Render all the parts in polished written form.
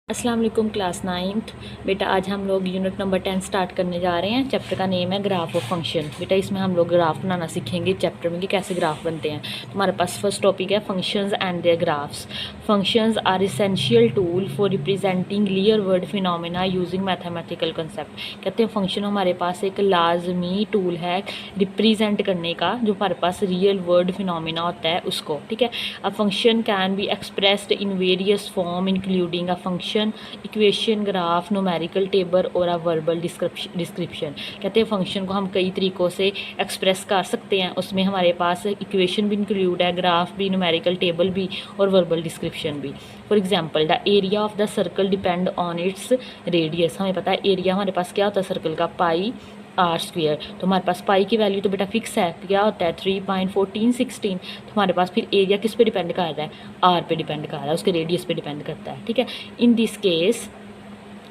अस्सलाम वालेकुम class 9th। बेटा आज हम लोग यूनिट नंबर 10 स्टार्ट करने जा रहे हैं। चैप्टर का नेम है ग्राफ ऑफ फंक्शन। बेटा इसमें हम लोग ग्राफ बनाना सीखेंगे चैप्टर में कि कैसे ग्राफ बनते हैं। तुम्हारे पास फर्स्ट टॉपिक है functions and their graphs. Functions are essential tool for representing real world phenomena using mathematical concept. कहते हैं फंक्शन हमारे पास एक लाजमी टूल है रिप्रेजेंट करने का, जो हमारे पास रियल वर्ल्ड फिनोमेना होता है उसको। ठीक है, a function can be expressed in various form including a function equation, graph, numerical table और अ वर्बल डिस्क्रिप्शन। कहते हैं फंक्शन को हम कई तरीक़ों से एक्सप्रेस कर सकते हैं। उसमें हमारे पास इक्वेशन भी इंक्लूड है, ग्राफ भी, न्यूमेरिकल टेबल भी और वर्बल डिस्क्रिप्शन भी। For example the area of the circle depend on its radius. हमें पता है एरिया हमारे पास क्या होता है सर्कल का, पाई आर स्क्वेयर। तो हमारे पास पाई की वैल्यू तो बेटा फिक्स है, क्या होता है 3.1416। तो हमारे पास फिर एरिया किस पे डिपेंड कर रहा है, आर पे डिपेंड कर रहा है, उसके रेडियस पे डिपेंड करता है। ठीक है, in this case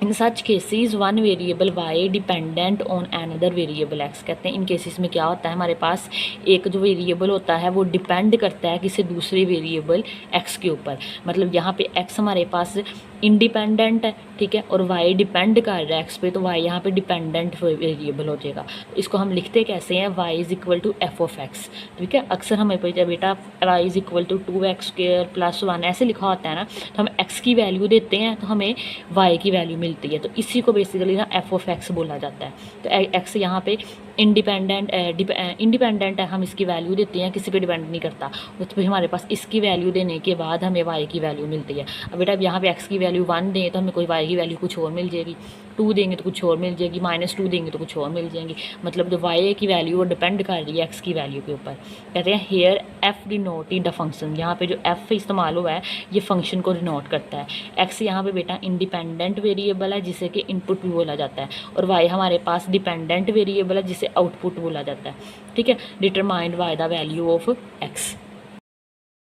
in such cases one variable Y dependent on another variable X. कहते हैं इन केसेस में क्या होता है, हमारे पास एक जो वेरिएबल होता है वो डिपेंड करता है किसी दूसरे वेरिएबल एक्स के ऊपर। मतलब यहाँ पे एक्स हमारे पास इंडिपेंडेंट है, ठीक है, और वाई डिपेंड कर रहा है एक्स पे, तो वाई यहाँ पे डिपेंडेंट वेरिएबल हो जाएगा। तो इसको हम लिखते कैसे हैं, Y is equal to F of X. ठीक है, अक्सर हमें बेटा Y is equal to 2x square plus 1 ऐसे लिखा होता है ना, तो हम एक्स की वैल्यू देते हैं तो हमें वाई की वैल्यू मिलती है। तो इसी को बेसिकली ना एफ ऑफ एक्स बोला जाता है। तो एक्स यहाँ पे इंडिपेंडेंट है, हम इसकी वैल्यू देते हैं, किसी पे डिपेंड नहीं करता। तो फिर हमारे पास इसकी वैल्यू देने के बाद हमें वाई की वैल्यू मिलती है। अब बेटा यहाँ पे एक्स की वैल्यू 1 दें तो हमें कोई वाई की वैल्यू कुछ और मिल जाएगी, 2 देंगे तो कुछ और मिल जाएगी, -2 देंगे तो कुछ और मिल जाएंगी। मतलब जो वाई की वैल्यू वो डिपेंड कर रही है एक्स की वैल्यू के ऊपर। कहते हैं here F denoted the function. यहाँ पे जो एफ इस्तेमाल हुआ है ये फंक्शन को डिनोट करता है। एक्स यहाँ पे बेटा इंडिपेंडेंट वेरिएबल है जिसे कि इनपुट भी बोला जाता है, और वाई हमारे पास डिपेंडेंट वेरिएबल है जिसे आउटपुट बोला जाता है। ठीक है, determined by the value of x.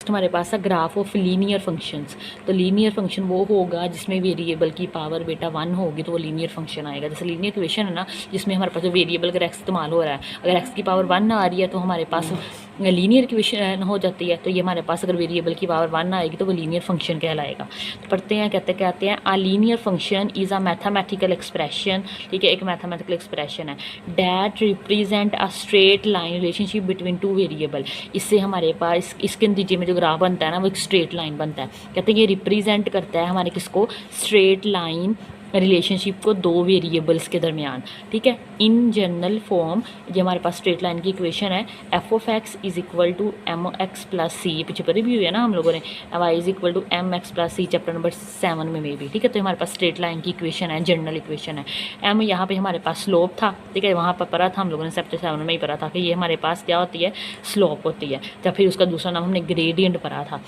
हमारे पास है ग्राफ ऑफ लीनियर फंक्शंस। तो लीनियर फंक्शन वो होगा जिसमें वेरिएबल की पावर बेटा 1 होगी, तो वो लीनियर फंक्शन आएगा। जैसे लीनियर इक्वेशन है ना, जिसमें हमारे पास जो वेरिएबल अगर एक्स इस्तेमाल हो रहा है, अगर एक्स की पावर 1 आ रही है तो हमारे पास लीनियर इक्वेशन हो जाती है। तो ये हमारे पास अगर वेरिएबल की पावर 1 आएगी तो वो लीनियर फंक्शन कहलाएगा। तो पढ़ते हैं, कहते हैं a linear function is a mathematical expression. ठीक है, एक मैथमेटिकल एक्सप्रेशन है that represent a straight line relationship between two variable. इससे हमारे पास इसके नतीजे में जो ग्राफ बनता है ना वो एक स्ट्रेट लाइन बनता है। कहते हैं ये रिप्रेजेंट करता है हमारे किसको, स्ट्रेट लाइन रिलेशनशिप को दो वेरिएबल्स के दरमियान। ठीक है, इन जनरल फॉर्म ये हमारे पास स्ट्रेट लाइन की इक्वेशन है, f of x is equal to m x plus c. पीछे पढ़ी भी हुई है ना हम लोगों ने, y is equal to m x plus c, chapter number 7 में भी। ठीक है, तो हमारे पास स्ट्रेट लाइन की इक्वेशन है, जनरल इक्वेशन है। एम यहाँ पे हमारे पास स्लोप था, ठीक है, वहाँ पर पढ़ा था हम लोगों ने चैप्टर 7 में ही पढ़ा था कि ये हमारे पास क्या होती है, स्लोप होती है। या फिर उसका दूसरा नाम हमने ग्रेडियंट पढ़ा था।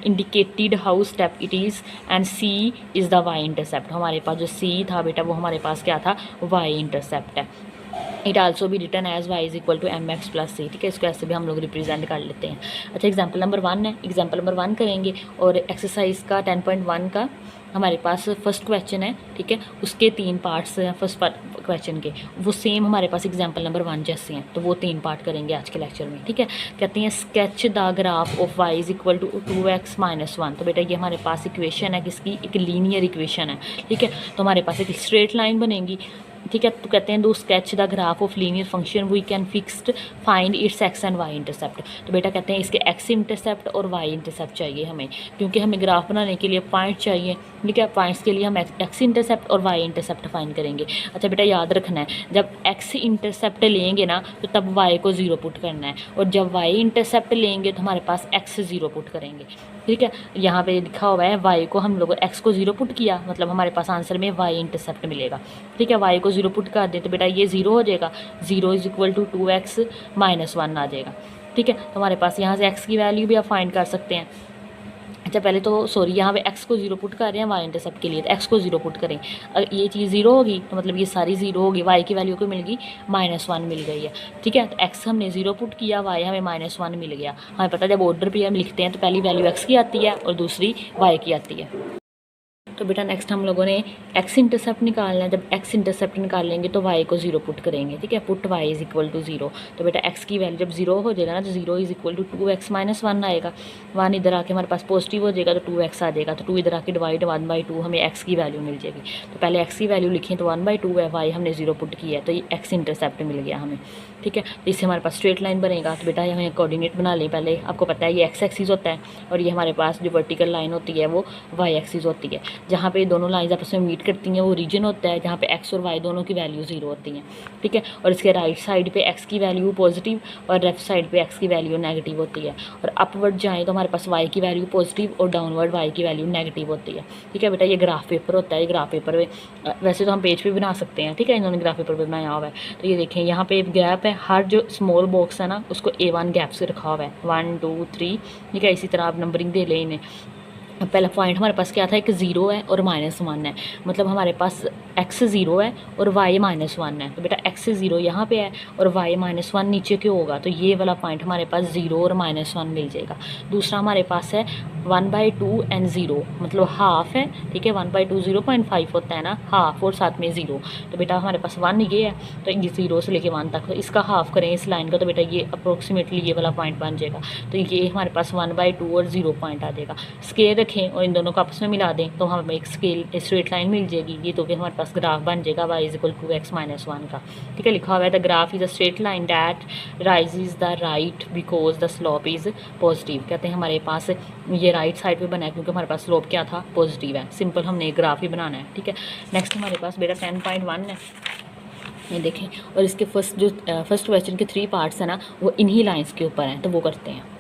Indicated how step it is and C is the Y intercept. हमारे पास जो सी था बेटा वो हमारे पास क्या था, वाई इंटरसेप्ट है। इट आल्सो भी return as y is equal to m x plus c. ठीक है, इसको ऐसे भी हम लोग रिप्रेजेंट कर लेते हैं। अच्छा, एग्जाम्पल नंबर 1 है, एग्जाम्पल नंबर 1 करेंगे और एक्सरसाइज का 10.1 का हमारे पास फर्स्ट क्वेश्चन है। ठीक है, उसके 3 पार्ट्स हैं फर्स्ट क्वेश्चन के, वो सेम हमारे पास एग्जाम्पल नंबर 1 जैसे हैं, तो वो 3 पार्ट करेंगे आज के लेक्चर में। ठीक है, कहते हैं sketch the graph of Y is equal to 2x - 1। तो बेटा ये हमारे पास इक्वेशन है किसकी, एक लीनियर इक्वेशन है। ठीक है, तो हमारे पास एक स्ट्रेट लाइन बनेगी। ठीक है, तो कहते हैं to sketch the graph of linear function we can fixed find its X and Y intercept. तो बेटा कहते हैं इसके एक्स इंटरसेप्ट और वाई इंटरसेप्ट चाहिए हमें, क्योंकि हमें ग्राफ बनाने के लिए पॉइंट चाहिए। ठीक है, पॉइंट्स के लिए हम एक्स इंटरसेप्ट और वाई इंटरसेप्ट फाइंड करेंगे। अच्छा बेटा याद रखना है, जब एक्स इंटरसेप्ट लेंगे ना तो तब वाई को 0 पुट करना है, और जब वाई इंटरसेप्ट लेंगे तो हमारे पास एक्स 0 पुट करेंगे। ठीक है, यहाँ पे लिखा हुआ है वाई को हम लोग एक्स को 0 पुट किया, मतलब हमारे पास आंसर में वाई इंटरसेप्ट मिलेगा। ठीक है, वाई को 0 पुट कर दें तो बेटा ये 0 हो जाएगा, 0 इज इक्वल टू 2x - 1 आ जाएगा। ठीक है, तो हमारे पास यहाँ से x की वैल्यू भी आप फाइंड कर सकते हैं। अच्छा पहले तो सॉरी, यहाँ पे x को 0 पुट कर रहे हैं वाई इंटरसेप्ट के लिए, तो x को 0 पुट करें। अगर ये चीज़ 0 होगी तो मतलब ये सारी 0 होगी, y की वैल्यू को मिल गई -1 मिल गई है। ठीक है, तो x हमने 0 पुट किया, y हमें -1 मिल गया। हमें पता है जब ऑर्डर पे हम लिखते हैं तो पहली वैल्यू x की आती है और दूसरी y की आती है। तो बेटा नेक्स्ट हम लोगों ने एक्स इंटरसेप्ट निकालना है। जब एक्स इंटरसेप्ट निकालेंगे तो वाई को 0 पुट करेंगे, ठीक है। Put Y is equal to 0। तो बेटा एक्स की वैल्यू जब 0 हो जाएगा ना तो 0 is equal to 2x minus 1 आएगा। 1 इधर आके हमारे पास पॉजिटिव हो जाएगा तो 2x आ जाएगा। तो 2 इधर आके डिवाइड 1/2 हमें एक्स की वैल्यू मिल जाएगी। तो पहले एक्स की वैल्यू लिखें तो 1/2 है, वाई हमने 0 पुट किया है तो ये एक्स इंटरसेप्ट मिल गया हमें, ठीक है। तो इससे हमारे पास स्ट्रेट लाइन बनेगा। तो बेटा हमें कोऑर्डिनेट बना लें पहले। आपको पता है ये एक्स एक्सिस होता है और ये हमारे पास जो वर्टिकल लाइन होती है वो वाई एक्सिस होती है। जहाँ पे दोनों लाइंस आपस में मीट करती हैं वो रीजन होता है जहाँ पे एक्स और वाई दोनों की वैल्यू 0 होती हैं, ठीक है। और इसके राइट साइड पे एक्स की वैल्यू पॉजिटिव और लेफ्ट साइड पे एक्स की वैल्यू नेगेटिव होती है। और अपवर्ड जाएँ तो हमारे पास वाई की वैल्यू पॉजिटिव और डाउनवर्ड वाई की वैल्यू नेगेटिव होती है, ठीक है। बेटा ये ग्राफ पेपर होता है। ये ग्राफ पेपर में वैसे तो हम पेज पे बना सकते हैं, ठीक है। इन्होंने ग्राफ पेपर पे बनाया हुआ है। तो ये देखें यहाँ पे एक गैप है, हर जो स्मॉल बॉक्स है ना उसको A1 गैप से रखा हुआ है, 1 2 3, ठीक है। इसी तरह आप नंबरिंग दे लें इन्हें। पहला पॉइंट हमारे पास क्या था, एक 0 है और -1 है, मतलब हमारे पास x 0 है और y -1 है। तो बेटा x 0 यहाँ पे है और y -1 नीचे क्यों होगा, तो ये वाला पॉइंट हमारे पास 0 और -1 मिल जाएगा। दूसरा हमारे पास है 1/2 एंड 0, मतलब हाफ है, ठीक है। 1/2 0.5 होता है ना, हाफ और साथ में 0। तो बेटा हमारे पास 1 ये है तो ये 0 से लेके 1 तक, तो इसका हाफ करें इस लाइन का तो बेटा ये अप्रोक्सीमेटली ये वाला पॉइंट बन जाएगा। तो ये हमारे पास 1/2 और 0 पॉइंट आ जाएगा। स्केल रखें और इन दोनों को आपस में मिला दें तो हमें एक स्ट्रेट लाइन मिल जाएगी। ये तो भी हमारे पास ग्राफ बन जाएगा y is equal to x minus 1 का, ठीक है। लिखा हुआ है the graph is a straight line that rises the right because the slope is positive. कहते हैं हमारे पास ये राइट साइड पे बना है क्योंकि हमारे पास स्लोप क्या था, पॉजिटिव है। सिंपल हमने ग्राफ ही बनाना है, ठीक है। नेक्स्ट हमारे पास बेटा 10.1 है, ये देखें। और इसके फर्स्ट क्वेश्चन के 3 पार्ट्स हैं ना वो इन्हीं लाइंस के ऊपर हैं, तो वो करते हैं।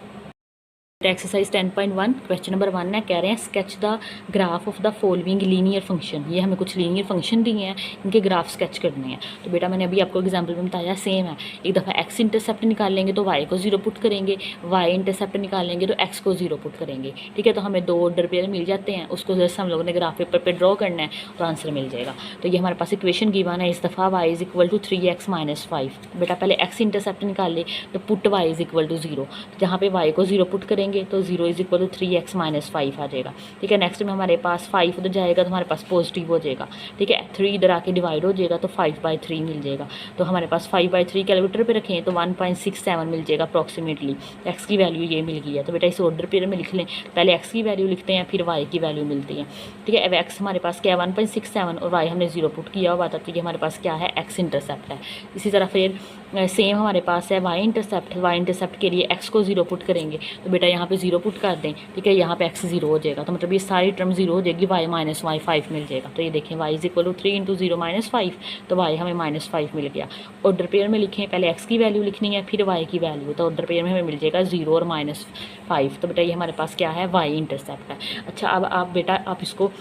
एक्सरसाइज 10.1 क्वेश्चन नंबर 1 है, कह रहे हैं sketch the graph of the following linear function. ये हमें कुछ लीनियर फंक्शन दिए हैं, इनके ग्राफ स्केच करने हैं। तो बेटा मैंने अभी आपको एग्जांपल में बताया सेम है। एक दफ़ा एक्स इंटरसेप्ट निकालेंगे तो वाई को 0 पुट करेंगे, वाई इंटरसेप्ट निकालेंगे तो एक्स को 0 पुट करेंगे, ठीक है। तो हमें 2 ऑर्डर पेयर मिल जाते हैं, उसको जैसे हम लोगों ने ग्राफ पेपर पर ड्रॉ करना है तो आंसर मिल जाएगा। तो ये हमारे पास इक्वेशन गिवन है, इस दफ़ा Y is equal to 3x minus 5। बेटा पहले एक्स इंटरसेप्ट निकाल ले तो put Y is equal to 0, जहाँ पे वाई को 0 पुट करेंगे तो 0 is equal to 3x minus 5 आ जाएगा, ठीक है। नेक्स्ट में हमारे पास 5 उधर जाएगा तो हमारे पास पॉजिटिव हो जाएगा, ठीक है। 3 इधर आके डिवाइड हो जाएगा तो 5/3 मिल जाएगा। तो हमारे पास 5/3 कैलकुलेटर पे रखें तो 1.67 मिल जाएगा अप्रॉक्सीमेटली। एक्स की वैल्यू ये मिल गई है। तो बेटा इस ऑर्डर पेयर में लिख लें, पहले एक्स की वैल्यू लिखते हैं फिर वाई की वैल्यू मिलती है, ठीक है। अब एक्स हमारे पास क्या है 1.67 और वाई हमने 0 पुट किया हुआ था तो ये हमारे पास क्या है एक्स इंटरसेप्ट है। इसी तरह फिर सेम हमारे पास है वाई इंटरसेप्ट। वाई इंटरसेप्ट के लिए एक्स को 0 पुट करेंगे तो बेटा यहाँ पे 0 पुट कर दें, ठीक है। यहाँ पे एक्स 0 हो जाएगा तो मतलब ये सारी टर्म 0 हो जाएगी, वाई माइनस वाई 5 मिल जाएगा। तो ये देखें Y is equal to 3 into 0 minus 5, तो वाई हमें -5 मिल गया। ऑर्डर पेयर में लिखें, पहले एक्स की वैल्यू लिखनी है फिर वाई की वैल्यू, तो ऑर्डर पेयर में हमें मिल जाएगा 0 और -5। तो बेटा ये हमारे पास क्या है वाई इंटरसेप्ट है। अच्छा अब आप बेटा आप इसको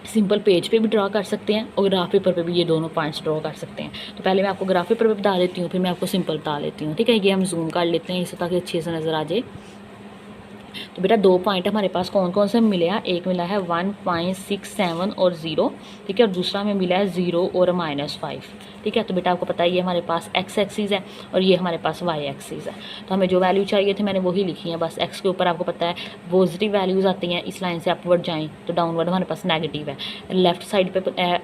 सिंपल पेज पे भी ड्रा कर सकते हैं और ग्राफ पेपर पे भी ये दोनों पॉइंट्स ड्रॉ कर सकते हैं। तो पहले मैं आपको ग्राफ पेपर पे बता देती हूँ फिर मैं आपको सिंपल बता देती हूँ, ठीक है। ये हम जूम कर लेते हैं इसे ताकि अच्छे से नज़र आ जाए। तो बेटा 2 पॉइंट हमारे पास कौन कौन से मिले हैं, एक मिला है 1.67 और 0, ठीक है। और दूसरा हमें मिला है 0 और -5, ठीक है। तो बेटा आपको पता है ये हमारे पास एक्स एक्सिस है और ये हमारे पास वाई एक्सिस है। तो हमें जो वैल्यू चाहिए थी मैंने वही लिखी है, बस एक्स के ऊपर आपको पता है पॉजिटिव वैल्यूज़ आती हैं, इस लाइन से अपवर्ड जाएँ तो डाउनवर्ड हमारे पास नेगेटिव है। लेफ्ट साइड पे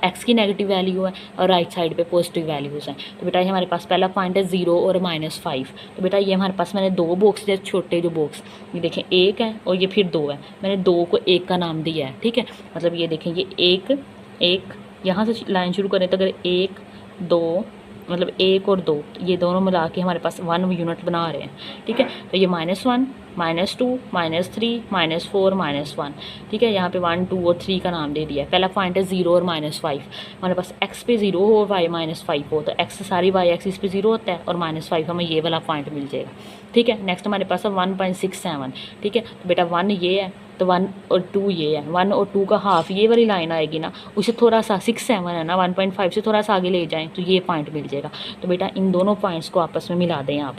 एक्स की नेगेटिव वैल्यू है और राइट साइड पे पॉजिटिव वैल्यूज़ हैं। तो बेटा ये हमारे पास पहला पॉइंट है 0 और -5। तो बेटा ये हमारे पास मैंने 2 बॉक्स है, छोटे जो बॉक्स ये देखें 1 है और ये फिर 2 है, मैंने 2 को 1 का नाम दिया है, ठीक है। मतलब ये देखें ये 1 यहाँ से लाइन शुरू करें तो अगर 1 2 मतलब 1 और 2 ये दोनों मिला के हमारे पास 1 यूनिट बना रहे हैं, ठीक है। तो ये -1 -2 -3 -4 -1, ठीक है। यहाँ पे 1 2 और 3 का नाम दे दिया है। पहला पॉइंट है 0 और -5। हमारे पास x पे 0 हो और y -5 हो तो x सारी y एक्सिस पे 0 होता है और -5 हमें ये वाला पॉइंट मिल जाएगा, ठीक है। नेक्स्ट हमारे पास है 1.67, ठीक है। तो बेटा 1 ये है तो 1 और 2 ये है, 1 और 2 का हाफ ये वाली लाइन आएगी ना, उसे थोड़ा सा 6 7 है ना 1.5 से थोड़ा सा आगे ले जाएं तो ये पॉइंट मिल जाएगा। तो बेटा इन दोनों पॉइंट्स को आपस में मिला दें, आप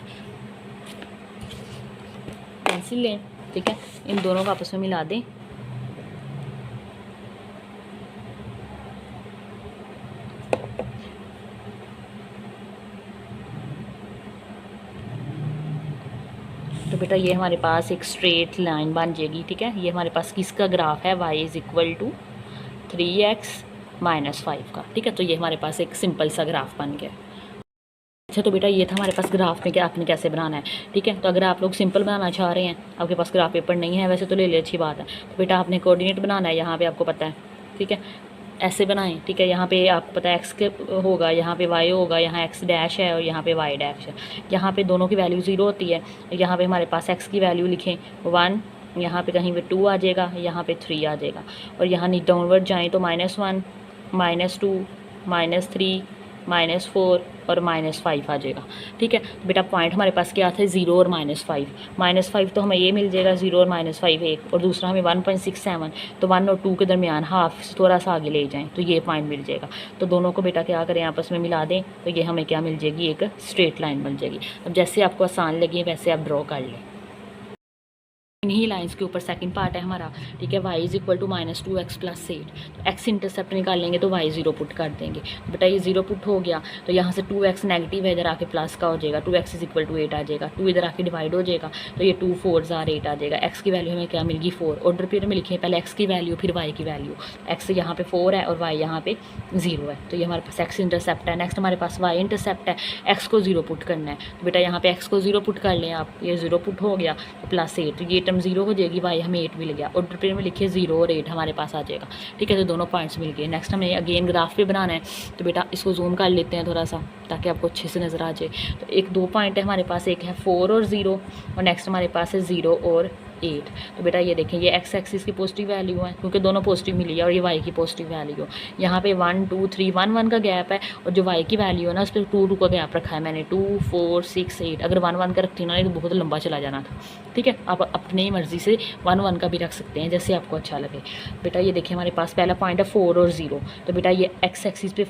पेंसिल लें, ठीक है। इन दोनों को आपस में मिला दें। तो बेटा ये हमारे पास एक स्ट्रेट लाइन बन जाएगी, ठीक है। ये हमारे पास किसका ग्राफ है y is equal to 3x minus 5 का। ठीक है, तो ये हमारे पास एक सिंपल सा ग्राफ बन गया। अच्छा, तो बेटा ये था हमारे पास ग्राफ में कि आपने कैसे बनाना है। ठीक है, तो अगर आप लोग सिंपल बनाना चाह रहे हैं, आपके पास ग्राफ पेपर नहीं है वैसे तो ले ले, अच्छी बात है। तो बेटा आपने कोऑर्डिनेट बनाना है, यहाँ पे आपको पता है। ठीक है, ऐसे बनाएं। ठीक है, यहाँ पे आपको पता है एक्स के होगा, यहाँ पे वाई होगा, यहाँ एक्स डैश है और यहाँ पे वाई डैश है। यहाँ पे दोनों की वैल्यू 0 होती है। यहाँ पे हमारे पास एक्स की वैल्यू लिखें 1, यहाँ पे कहीं पे 2 आ जाएगा, यहाँ पे 3 आ जाएगा, और यहाँ नीचे डाउनवर्ड जाएँ तो -1, -2, -3, -4 और -5 आ जाएगा। ठीक है, तो बेटा पॉइंट हमारे पास क्या था, 0 और -5। -5 तो हमें ये मिल जाएगा, 0 और -5 एक, और दूसरा हमें 1.67, तो 1 और 2 के दरमियान हाफ थोड़ा सा आगे ले जाएं तो ये पॉइंट मिल जाएगा। तो दोनों को बेटा क्या करें, आपस में मिला दें, तो ये हमें क्या मिल जाएगी, एक स्ट्रेट लाइन बन जाएगी। अब जैसे आपको आसान लगे वैसे आप ड्रॉ कर लें। इन्हीं लाइंस के ऊपर सेकंड पार्ट है हमारा। ठीक है, y is equal to -2x + 8। तो x इंटरसेप्ट निकालेंगे तो y 0 पुट कर देंगे। तो बेटा ये 0 पुट हो गया, तो यहाँ से 2x नेगेटिव है, इधर आके प्लस का हो जाएगा, 2x इज इक्वल टू 8 आ जाएगा, 2 इधर आके डिवाइड हो जाएगा, तो ये 2 4 जार 8 आ जाएगा। x की वैल्यू हमें क्या मिलेगी, 4। ऑर्डर पीरियड में लिखे पहले x की वैल्यू फिर y की वैल्यू। x यहाँ पे 4 है और y यहाँ पे 0 है, तो ये हमारे पास x इंटरसेप्ट है। नेक्स्ट हमारे पास y इंटरसेप्ट है, x को 0 पुट करना है। तो बेटा यहाँ पे x को 0 पुट कर लें आप, ये 0 पुट हो गया तो +8, तो ये टर्म 0 हो जाएगी, y हमें 8 मिल गया। ऑर्डर पीरियड में लिखिए 0 और 8 हमारे पास आ जाएगा। ठीक है, तो दोनों पॉइंट्स मिल गए। नेक्स्ट हमें अगेन ग्राफ पे बनाना है, तो बेटा इसको जूम कर लेते हैं थोड़ा सा ताकि आपको अच्छे से नज़र आ जाए। तो एक 2 पॉइंट है हमारे पास, एक है 4 और 0, और नेक्स्ट हमारे पास है 0 और 8। तो बेटा ये देखें, ये x एक्सिस की पॉजिटिव वैल्यू है क्योंकि दोनों पॉजिटिव मिली है, और ये y की पॉजिटिव वैल्यू है। यहाँ पे 1 2 3 1 1 का गैप है, और जो y की वैल्यू है ना उस पर 2 2 का गैप रखा है मैंने, 2 4 6 8। अगर 1 1 का रखती ना तो बहुत लंबा चला जाना था। ठीक है, आप अपनी मर्जी से 1 1 का भी रख सकते हैं जैसे आपको अच्छा लगे। बेटा ये देखिए हमारे पास पहला पॉइंट है 4 और 0। तो बेटा ये x एक्सिस पे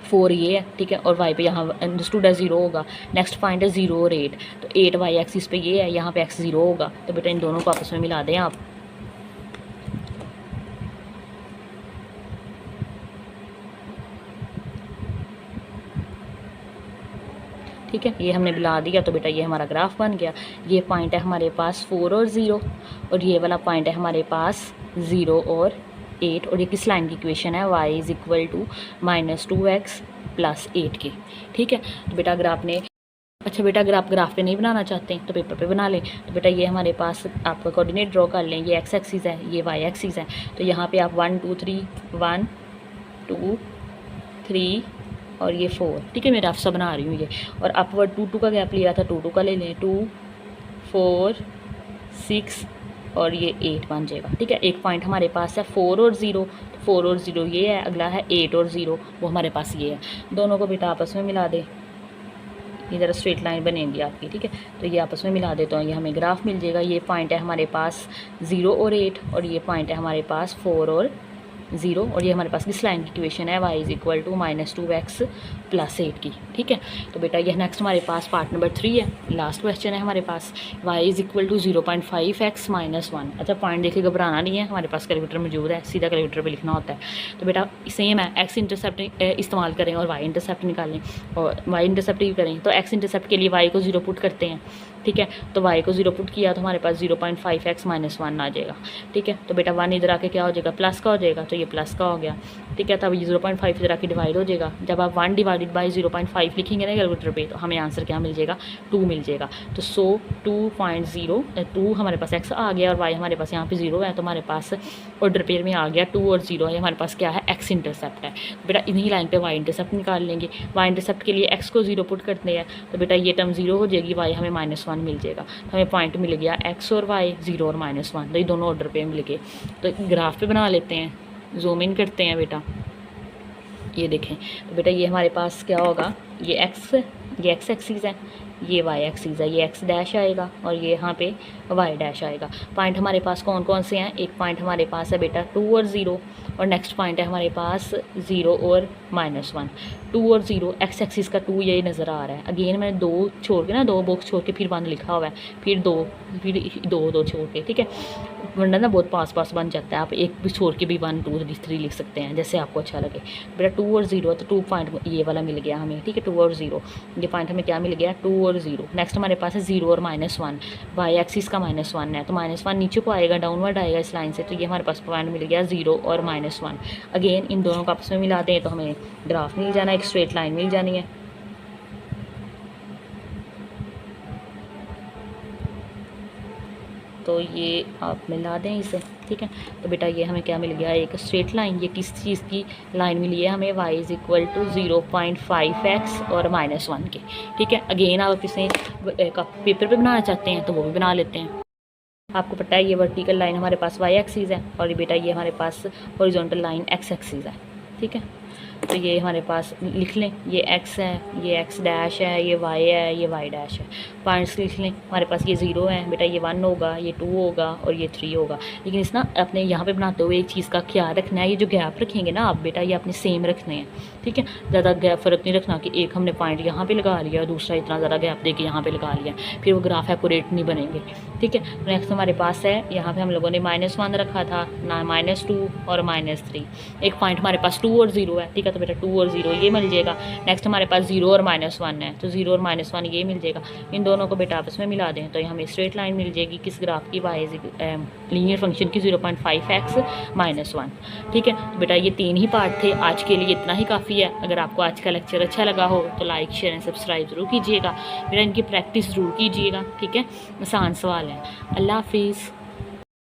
4 ये है, ठीक है, और y पे यहाँ अंडरस्टूड है 0 होगा। नेक्स्ट पॉइंट है 0 और 8, तो 8 y एक्सिस पे ये है, यहाँ पे x 0 होगा। तो बेटा इन दोनों को आपस में मिला दें आप। ठीक है, ये हमने मिला दिया, तो बेटा ये हमारा ग्राफ बन गया। ये पॉइंट है हमारे पास 4 और 0, और ये वाला पॉइंट है हमारे पास 0 और 8, और ये किस लाइन की इक्वेशन है, y is equal to -2x + 8 की। ठीक है, तो बेटा अगर आपने अच्छा बेटा अगर आप ग्राफ पे नहीं बनाना चाहते तो पेपर पे बना लें। तो बेटा ये हमारे पास आप कोऑर्डिनेट ड्रॉ कर लें, ये x एक्सिस है, ये y एक्सिस है। तो यहाँ पे आप 1 2 3 1 2 3 और ये 4, ठीक है, मैं रफ सा बना रही हूँ ये, और अपवर्ड 2 2 का गैप लिया था, 2 2 का ले लें, 2 4 6 और ये 8 बन जाएगा। ठीक है, एक पॉइंट हमारे पास है 4 और 0, 4 और 0 ये है, अगला है 8 और 0, वो हमारे पास ये है। दोनों को बेटा आपस में मिला दे, इधर स्ट्रेट लाइन बनेगी आपकी। ठीक है, तो ये आपस में मिला देता हूँ, ये हमें ग्राफ मिल जाएगा। ये पॉइंट है हमारे पास 0 और 8, और ये पॉइंट है हमारे पास 4 और 0, और ये हमारे पास किस लाइन की इक्वेशन है, y is equal to -2x + 8 की। ठीक है, तो बेटा ये नेक्स्ट हमारे पास पार्ट नंबर 3 है, लास्ट क्वेश्चन है हमारे पास, y is equal to 0.5x - 1। अच्छा पॉइंट देखे घबराना नहीं है, हमारे पास कैलकुलेटर मौजूद है, सीधा कैलकुलेटर पे लिखना होता है। तो बेटा सेम है, x इंटरसेप्ट इस्तेमाल करें और y इंटरसेप्ट निकालें, और y इंटरसेप्ट ही करें। तो x इंटरसेप्ट के लिए y को 0 पुट करते हैं। ठीक है, तो y को 0 पुट किया तो हमारे पास 0.5x - 1 आ जाएगा। ठीक है, तो बेटा 1 इधर आके क्या हो जाएगा, प्लस का हो जाएगा, तो ये प्लस का हो गया। ठीक है, तब ये 0.5 इधर आके डिवाइड हो जाएगा। जब आप 1 डिवाइडेड बाई 0.5 लिखेंगे ना कैलकुलेटर पे, तो हमें आंसर क्या मिल जाएगा, 2 मिल जाएगा। तो 2 हमारे पास x आ गया, और y हमारे पास यहाँ पे 0 है, तो हमारे पास ऑर्डर पेयर में आ गया 2 और 0 है। हमारे पास क्या है, x इंटरसेप्ट है। तो बेटा इन्हीं लाइन पे y इंटरसेप्ट निकाल लेंगे। y इंटरसेप्ट के लिए x को 0 पुट करते हैं, तो बेटा ये टर्म 0 हो जाएगी, y हमें -1 मिल जाएगा। तो हमें पॉइंट मिल गया x और y 0 और -1, तो ये दोनों ऑर्डर पे मिल गए। तो ग्राफ पे बना लेते हैं, जूम इन करते हैं बेटा, ये देखें। तो बेटा ये हमारे पास क्या होगा, ये x एक्सिस है, ये y एक्सिस है, ये x डैश आएगा और ये यहाँ पे y डैश आएगा। पॉइंट हमारे पास कौन कौन से हैं, एक पॉइंट हमारे पास है बेटा 2 और 0, और नेक्स्ट पॉइंट है हमारे पास 0 और -1। 2 और 0, x एक्सिस का 2 यही नज़र आ रहा है। अगेन मैंने 2 छोड़ के ना, 2 बॉक्स छोड़ के फिर 1 लिखा हुआ है, फिर 2 छोड़ के। ठीक है, वरना ना बहुत पास बन जाता है, आप एक भी छोड़ के भी 1 2 3 लिख सकते हैं जैसे आपको अच्छा लगे। बेटा 2 और 0 तो 2 पॉइंट ये वाला मिल गया हमें। ठीक है, 2 और 0 ये पॉइंट हमें क्या मिल गया, 2 और 0। नेक्स्ट हमारे पास है 0 और -1, y एक्सिस का -1 है, तो -1 नीचे को आएगा, डाउनवर्ड आएगा इस लाइन से, तो ये हमारे पास पॉइंट मिल गया 0 और -1। -1। अगेन इन दोनों को आपस में मिला दें तो हमें ग्राफ मिल जाना, एक स्ट्रेट लाइन मिल जानी है। तो ये आप मिला दें इसे, ठीक है। तो बेटा ये हमें क्या मिल गया, एक स्ट्रेट लाइन। ये किस चीज़ की लाइन मिली है हमें, y = 0.5x और -1 के, ठीक है। अगेन आप इसे पेपर पे बनाना चाहते हैं तो वो भी बना लेते हैं। आपको पता है ये वर्टिकल लाइन हमारे पास y एक्सिस है और ये बेटा ये हमारे पास हॉरिजॉन्टल लाइन x एक्सिस है, ठीक है। तो ये हमारे पास लिख लें, ये x है, ये x डैश है, ये y है, ये y डैश है। पॉइंट्स लिख लें, हमारे पास ये 0 है बेटा, ये 1 होगा, ये 2 होगा और ये 3 होगा। लेकिन इस ना अपने यहाँ पे बनाते हुए एक चीज़ का ख्याल रखना है, ये जो गैप रखेंगे ना आप बेटा, ये अपने सेम रखने हैं, ठीक है। ज़्यादा गैप फ़र्क नहीं रखना कि एक हमने पॉइंट यहाँ पे लगा लिया और दूसरा इतना ज़्यादा गैप दे के यहाँ पे लगा लिया, फिर वो ग्राफ एक्यूरेट नहीं बनेंगे, ठीक है। नेक्स्ट हमारे पास है, यहाँ पे हम लोगों ने -1 रखा था ना, -2 और -3। एक पॉइंट हमारे पास 2 और 0 है, ठीक है। तो बेटा 2 और 0 ये मिल जाएगा। नेक्स्ट हमारे पास 0 और -1 है, तो 0 और -1 ये मिल जाएगा। इन दोनों को बेटा आपस में मिला दें तो हमें स्ट्रेट लाइन मिल जाएगी किस ग्राफ की, y लीनियर फंक्शन की 0.5x -1, ठीक है। तो बेटा ये 3 ही पार्ट थे, आज के लिए इतना ही काफ़ी है। अगर आपको आज का लेक्चर अच्छा लगा हो तो लाइक शेयर एंड सब्सक्राइब ज़रूर कीजिएगा, बेटा इनकी प्रैक्टिस ज़रूर कीजिएगा, ठीक है। आसान सवाल है। अल्लाह हाफिज़।